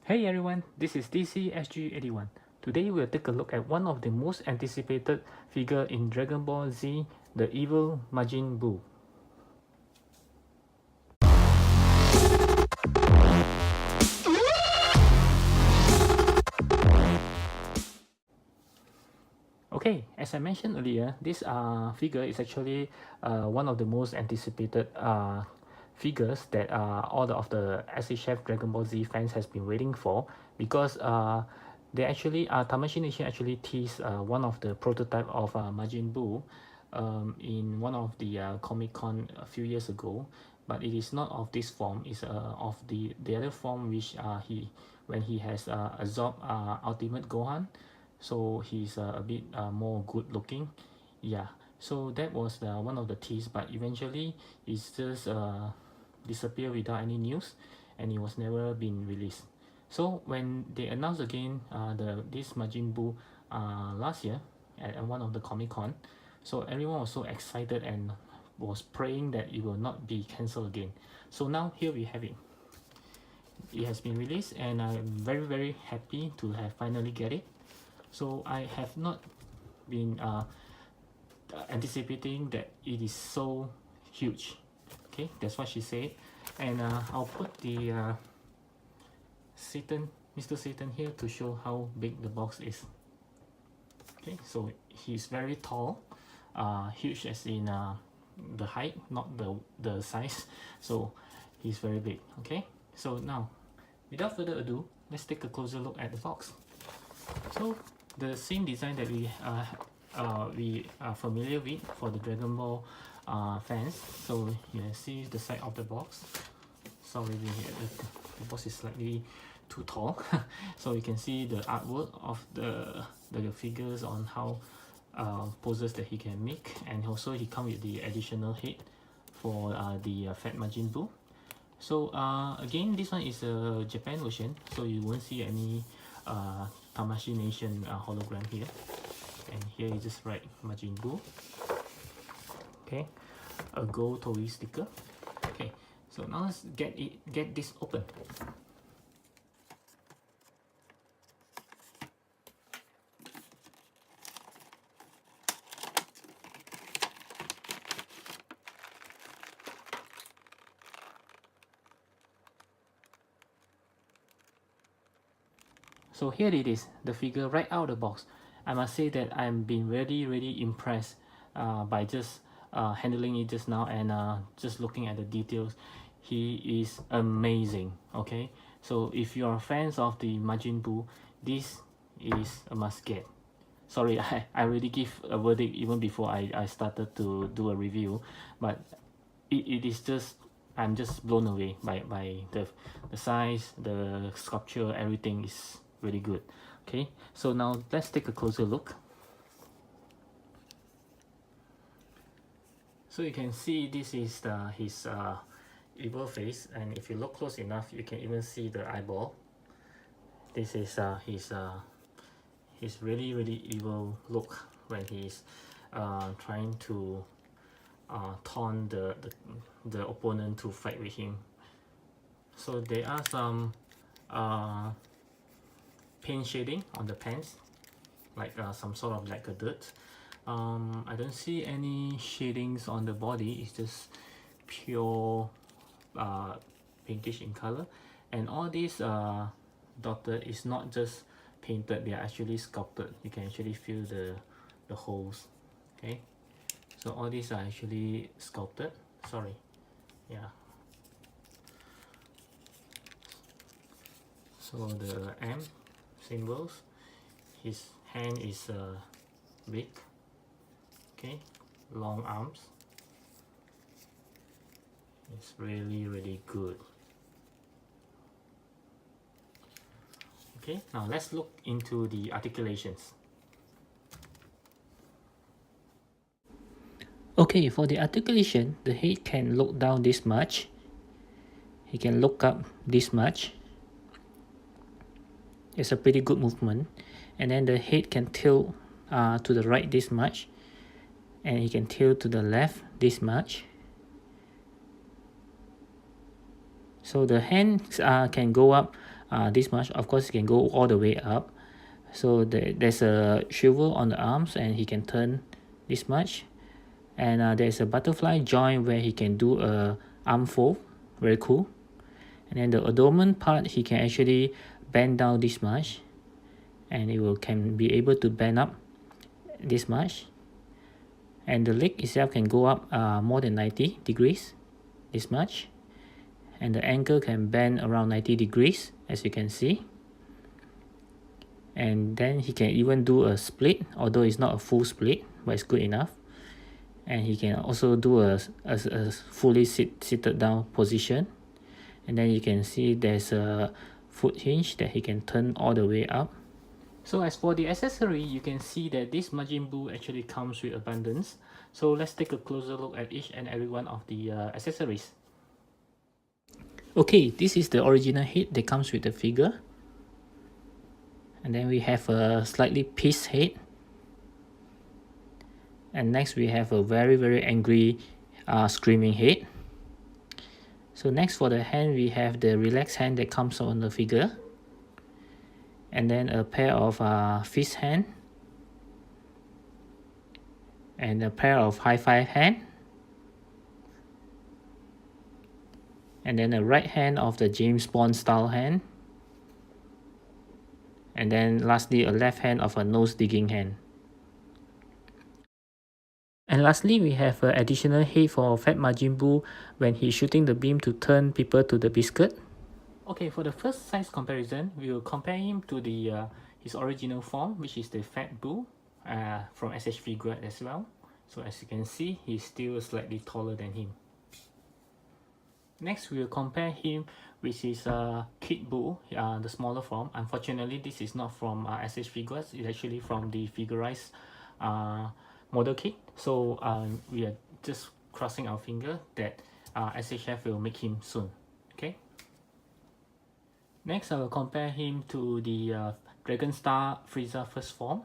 Hey everyone, this is DCSG81. Today we'll take a look at one of the most anticipated figure in Dragon Ball Z, the evil Majin Buu. Okay, as I mentioned earlier, this figure is actually one of the most anticipated figures that all of the SHF Dragon Ball Z fans has been waiting for, because they actually Tamashii Nation actually teased one of the prototype of Majin Buu in one of the Comic Con a few years ago, but it is not of this form. It's of the other form which when he has absorbed Ultimate Gohan, so he's a bit more good looking. Yeah, so that was one of the teas, but eventually it's just disappeared without any news, and it was never been released. So when they announced again this Majin Buu last year at one of the Comic Con, so everyone was so excited and was praying that it will not be cancelled again. So now here we have it. It has been released, and I'm very happy to have finally get it. So I have not been anticipating that it is so huge. Okay, that's what she said. And I'll put the Mr. Satan here to show how big the box is. Okay, so he's very tall, huge as in the height, not the size. So he's very big. Okay, so now without further ado, let's take a closer look at the box. So the same design that we are familiar with for the Dragon Ball fans. So you can see the side of the box. Sorry, the box is slightly too tall. So you can see the artwork of the figures on how poses that he can make, and also he comes with the additional head for the Fat Majin Buu. So again, this one is a Japan version, so you won't see any Tamashii Nation hologram here. And here you just write Majin Buu. Okay, a gold toy sticker. Okay, so now let's get this open. So here it is, the figure right out of the box. I must say that I'm been really impressed by just handling it just now, and just looking at the details. He is amazing. Okay, so if you are fans of the Majin Buu, this is a must get. Sorry, I already give a verdict even before I started to do a review, but it is just, I'm just blown away by the size, the sculpture, everything is really good. Okay, so now let's take a closer look. So you can see this is his evil face, and if you look close enough, you can even see the eyeball. This is his really evil look when he's trying to taunt the opponent to fight with him. So there are some paint shading on the pants, like some sort of like a dirt. I don't see any shadings on the body. It's just pure pinkish in color, and all these dotted is not just painted, they are actually sculpted. You can actually feel the holes. Okay, so all these are actually sculpted. Sorry, yeah. So the M symbols, his hand is big. Okay, long arms. It's really good. Okay, now let's look into the articulations. Okay, for the articulation, the head can look down this much. He can look up this much. It's a pretty good movement. And then the head can tilt to the right this much, and he can tilt to the left this much. So the hands can go up this much. Of course, he can go all the way up. So there's a swivel on the arms and he can turn this much. And there's a butterfly joint where he can do a arm fold, very cool. And then the abdomen part, he can actually bend down this much, and can be able to bend up this much. And the leg itself can go up more than 90 degrees, this much. And the ankle can bend around 90 degrees, as you can see. And then he can even do a split, although it's not a full split, but it's good enough. And he can also do a fully seated down position. And then you can see there's a foot hinge that he can turn all the way up. So as for the accessory, you can see that this Majin Buu actually comes with abundance. So let's take a closer look at each and every one of the accessories. Okay, this is the original head that comes with the figure. And then we have a slightly pissed head. And next we have a very angry screaming head. So next for the hand, we have the relaxed hand that comes on the figure. And then a pair of fist hand. And a pair of high five hand. And then a right hand of the James Bond style hand. And then lastly, a left hand of a nose digging hand. And lastly, we have an additional head for Fat Majin Buu when he's shooting the beam to turn people to the biscuit. Okay, for the first size comparison, we will compare him to the his original form, which is the Fat Buu from SH Figuarts as well. So as you can see, he's still slightly taller than him. Next, we will compare him with his Kid Buu, the smaller form. Unfortunately, this is not from SH Figuarts. It's actually from the Figuarts model kit. So we are just crossing our finger that SHF will make him soon. Okay. Next, I will compare him to the Dragon Star Frieza first form.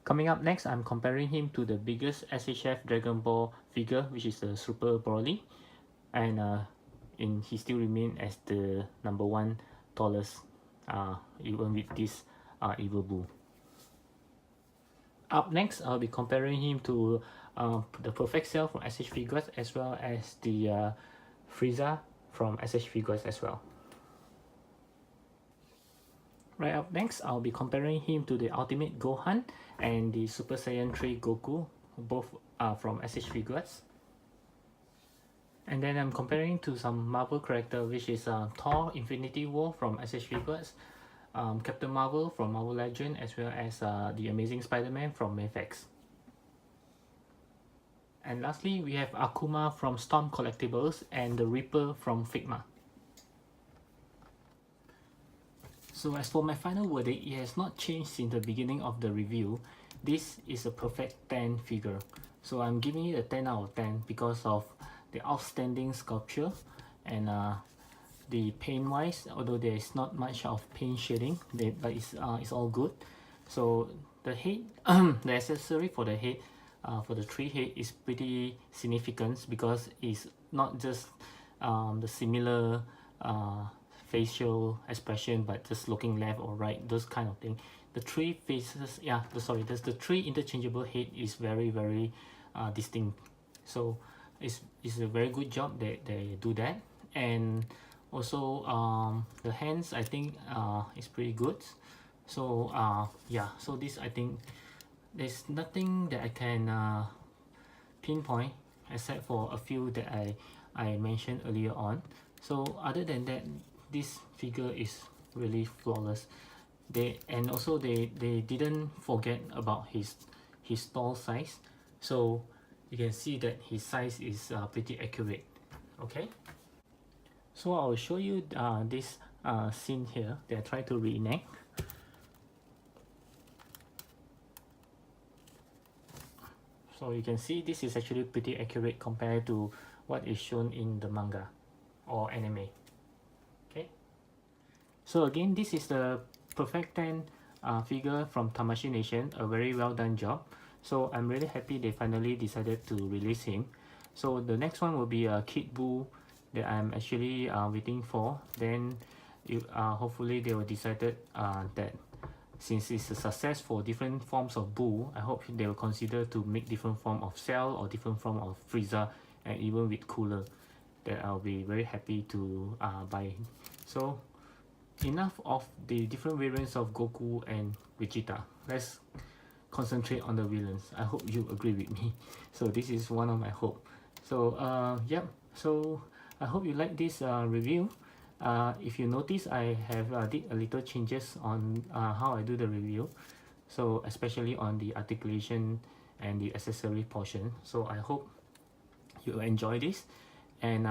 Coming up next, I'm comparing him to the biggest SHF Dragon Ball figure, which is the Super Broly, and he still remains as the #1 tallest, even with this Evil Buu. Up next, I'll be comparing him to the Perfect Cell from SH Figuarts as well as the Frieza from SH Figuarts as well. Right up next, I'll be comparing him to the Ultimate Gohan and the Super Saiyan 3 Goku, both from SH Figuarts. And then I'm comparing to some Marvel character, which is Thor Infinity War from SH Figuarts, Captain Marvel from Marvel Legend, as well as the Amazing Spider-Man from Mayfax. And lastly, we have Akuma from Storm Collectibles and the Reaper from Figma. So as for my final verdict, it has not changed since the beginning of the review. This is a perfect 10 figure. So I'm giving it a 10 out of 10 because of the outstanding sculpture and the paint wise, although there is not much of paint shading, but it's all good. So the head, the accessory for the head, for the tree head is pretty significant because it's not just the similar facial expression, but just looking left or right, those kind of thing. The three faces, the three interchangeable head is very distinct. So it's a very good job that they do that. And also the hands, I think is pretty good. So yeah, so this, I think there's nothing that I can pinpoint except for a few that I mentioned earlier on. So other than that, this figure is really flawless. They didn't forget about his tall size, so you can see that his size is pretty accurate. Okay, so I'll show you this scene here that I try to reenact. So you can see this is actually pretty accurate compared to what is shown in the manga or anime. Okay, so again, this is the Perfect 10 figure from Tamashii Nation, a very well done job. So I'm really happy they finally decided to release him. So the next one will be a Kid Buu that I'm actually waiting for. Then hopefully they will decided that since it's a success for different forms of Buu, I hope they will consider to make different form of Cell or different form of Frieza, and even with Cooler, that I'll be very happy to buy. So enough of the different variants of Goku and Vegeta. Let's concentrate on the villains. I hope you agree with me. So this is one of my hope. So yep. So I hope you like this review. If you notice, I have did a little changes on how I do the review, so especially on the articulation and the accessory portion. So I hope you enjoy this, and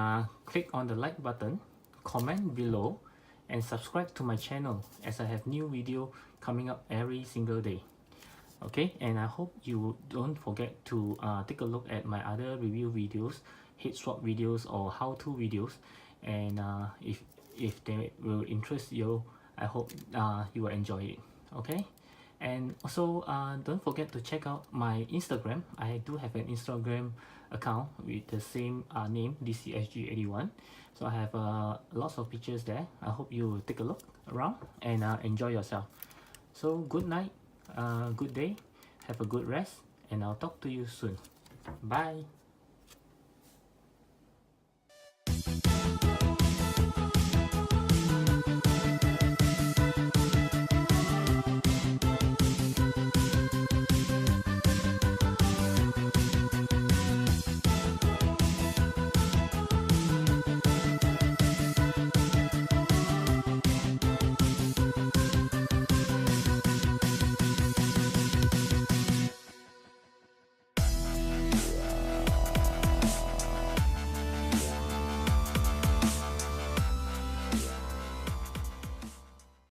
click on the like button, comment below, and subscribe to my channel, as I have new video coming up every single day. Okay, and I hope you don't forget to take a look at my other review videos, head swap videos, or how-to videos, and if they will interest you, I hope you will enjoy it. Okay, and also don't forget to check out my Instagram. I do have an Instagram account with the same name, DCSG81. So I have lots of pictures there. I hope you take a look around and enjoy yourself. So good night, good day, have a good rest, and I'll talk to you soon. Bye.